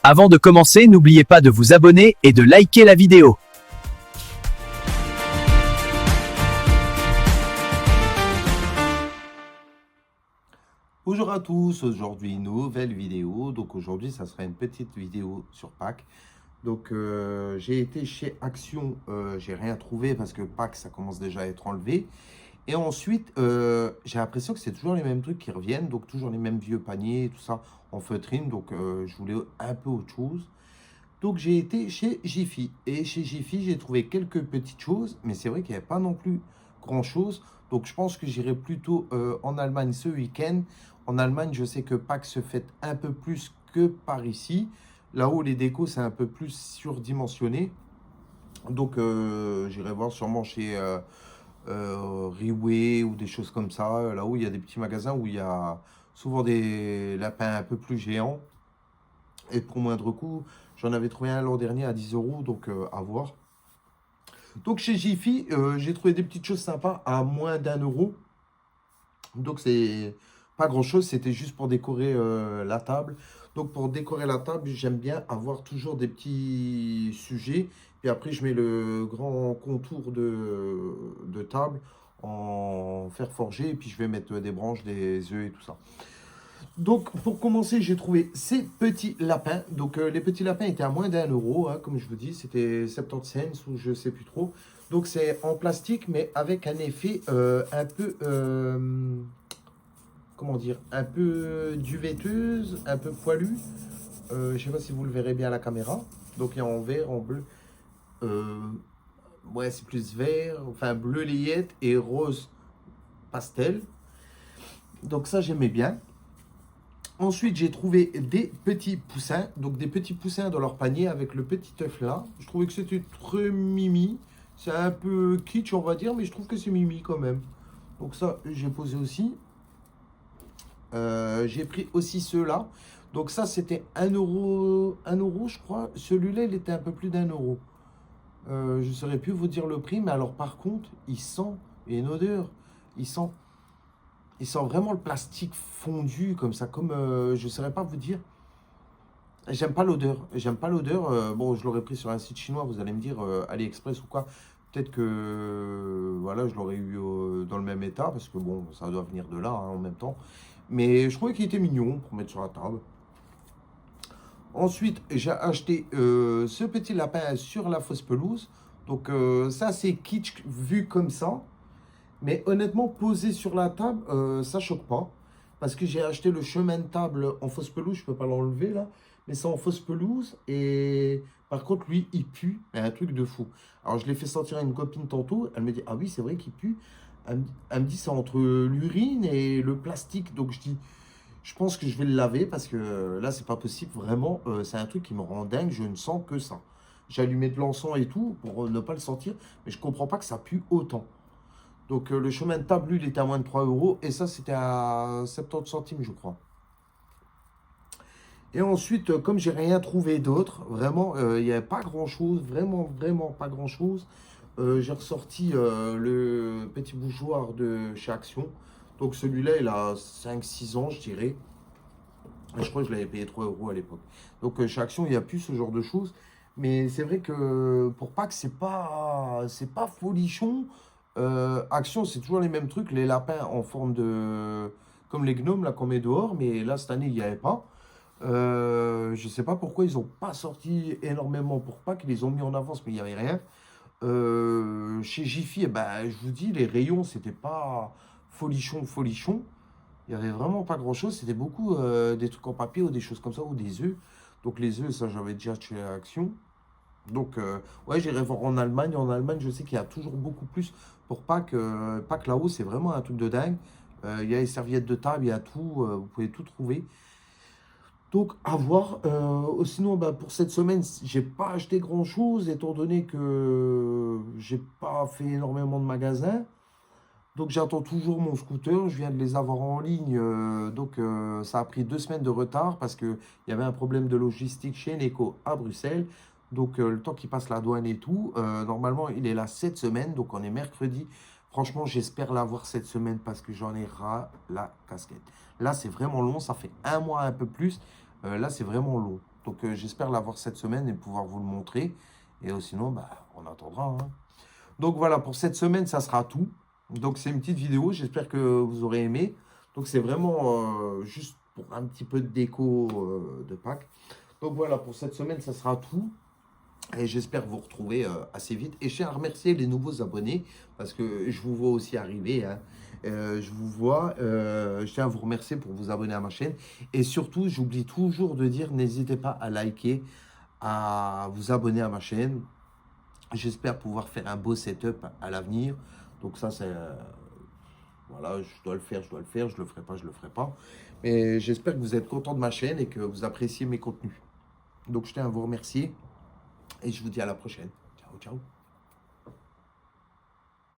Avant de commencer, n'oubliez pas de vous abonner et de liker la vidéo. Bonjour à tous, aujourd'hui nouvelle vidéo. Donc aujourd'hui ça sera une petite vidéo sur Pâques. Donc j'ai été chez Action, j'ai rien trouvé parce que Pâques ça commence déjà à être enlevé. Et ensuite j'ai l'impression que c'est toujours les mêmes trucs qui reviennent, donc toujours les mêmes vieux paniers, tout ça en feutrine. Donc je voulais un peu autre chose. Donc j'ai été chez Jiffy. Et chez Jiffy, j'ai trouvé quelques petites choses, mais c'est vrai qu'il n'y avait pas non plus grand-chose. Donc je pense que j'irai plutôt en Allemagne ce week-end. En Allemagne, je sais que Pâques se fête un peu plus que par ici. Là-haut, les décos, c'est un peu plus surdimensionné. Donc j'irai voir sûrement chez Riway ou des choses comme ça. Là-haut, il y a des petits magasins où il y a souvent des lapins un peu plus géants. Et pour moindre coût, j'en avais trouvé un l'an dernier à 10 euros, donc à voir. Donc chez Jiffy, j'ai trouvé des petites choses sympas à moins d'1 euro. Donc c'est pas grand-chose, c'était juste pour décorer la table. Donc pour décorer la table, j'aime bien avoir toujours des petits sujets. Puis après, je mets le grand contour de table en fer forgé. Et puis je vais mettre des branches, des œufs et tout ça. Donc, pour commencer, j'ai trouvé ces petits lapins. Donc, les petits lapins étaient à moins d'1 euro, hein, comme je vous dis. C'était 70 cents ou je sais plus trop. Donc, c'est en plastique, mais avec un effet un peu, comment dire, un peu duvetteuse, un peu poilu. Je ne sais pas si vous le verrez bien à la caméra. Donc, il y a en vert, en bleu. Euh, ouais, c'est plus vert, enfin bleu layette et rose pastel. Donc, ça, j'aimais bien. Ensuite, j'ai trouvé des petits poussins, donc des petits poussins dans leur panier avec le petit œuf là. Je trouvais que c'était très mimi. C'est un peu kitsch, on va dire, mais je trouve que c'est mimi quand même. Donc ça, j'ai posé aussi. J'ai pris aussi ceux-là. Donc ça, c'était 1 euro, 1 euro, je crois. Celui-là, il était un peu plus d'1 euro. Je ne saurais plus vous dire le prix, mais alors par contre, il sent, il y a une odeur. Il sent Il sent vraiment le plastique fondu comme ça, comme je ne saurais pas vous dire. J'aime pas l'odeur. J'aime pas l'odeur. Bon, je l'aurais pris sur un site chinois, vous allez me dire AliExpress ou quoi. Peut-être que voilà, je l'aurais eu dans le même état parce que bon, ça doit venir de là hein, en même temps. Mais je trouvais qu'il était mignon pour mettre sur la table. Ensuite, j'ai acheté ce petit lapin sur la fausse pelouse. Donc ça, c'est kitsch vu comme ça. Mais honnêtement, posé sur la table, ça choque pas. Parce que j'ai acheté le chemin de table en fausse pelouse, je peux pas l'enlever là. Mais c'est en fausse pelouse. Et par contre, lui, il pue. Un truc de fou. Alors, je l'ai fait sentir à une copine tantôt. Elle me dit, ah oui, c'est vrai qu'il pue. Elle me dit, c'est entre l'urine et le plastique. Donc, je dis, je pense que je vais le laver parce que là, c'est pas possible. Vraiment, c'est un truc qui me rend dingue. Je ne sens que ça. J'ai allumé de l'encens et tout pour ne pas le sentir. Mais je comprends pas que ça pue autant. Donc le chemin de table, lui, il était à moins de 3 euros. Et ça, c'était à 70 centimes, je crois. Et ensuite, comme j'ai rien trouvé d'autre, vraiment, il n'y avait pas grand-chose. Vraiment, vraiment pas grand-chose. J'ai ressorti le petit bougeoir de chez Action. Donc celui-là, il a 5 6 ans, je dirais. Et je crois que je l'avais payé 3 euros à l'époque. Donc chez Action, il n'y a plus ce genre de choses. Mais c'est vrai que pour Pâques, c'est pas folichon. Action, c'est toujours les mêmes trucs. Les lapins en forme de... Comme les gnomes là qu'on met dehors. Mais là, cette année, il n'y avait pas. Je ne sais pas pourquoi ils n'ont pas sorti énormément pour Pâques. Ils les ont mis en avance, mais il n'y avait rien. Chez Jiffy, eh ben, je vous dis, les rayons, c'était pas folichon, folichon. Il n'y avait vraiment pas grand-chose. C'était beaucoup des trucs en papier ou des choses comme ça, ou des œufs. Donc les œufs, ça, j'avais déjà chez Action. Donc, ouais, j'irai voir en Allemagne. En Allemagne, je sais qu'il y a toujours beaucoup plus pour Pâques. Pâques là-haut, c'est vraiment un truc de dingue. Il y a les serviettes de table, il y a tout. Vous pouvez tout trouver. Donc, à voir. Sinon, bah, pour cette semaine, j'ai pas acheté grand-chose, étant donné que j'ai pas fait énormément de magasins. Donc j'attends toujours mon scooter, je viens de les avoir en ligne, donc ça a pris 2 semaines de retard parce qu'il y avait un problème de logistique chez Neko à Bruxelles. Donc le temps qu'il passe la douane et tout, normalement il est là cette semaine, donc on est mercredi. Franchement j'espère l'avoir cette semaine parce que j'en ai ras la casquette. Là c'est vraiment long, ça fait un mois un peu plus, là c'est vraiment long. Donc j'espère l'avoir cette semaine et pouvoir vous le montrer. Et sinon, bah, on attendra, hein. Donc voilà, pour cette semaine, ça sera tout. Donc c'est une petite vidéo, j'espère que vous aurez aimé. Donc c'est vraiment juste pour un petit peu de déco de Pâques. Donc voilà, pour cette semaine, ça sera tout. Et j'espère vous retrouver assez vite. Et je tiens à remercier les nouveaux abonnés parce que je vous vois aussi arriver, hein. Je vous vois. Je tiens à vous remercier pour vous abonner à ma chaîne. Et surtout, j'oublie toujours de dire, n'hésitez pas à liker, à vous abonner à ma chaîne. J'espère pouvoir faire un beau setup à l'avenir. Donc ça, c'est... voilà, je dois le faire, je dois le faire. Je le ferai pas, je le ferai pas. Mais j'espère que vous êtes content de ma chaîne et que vous appréciez mes contenus. Donc je tiens à vous remercier et je vous dis à la prochaine. Ciao, ciao.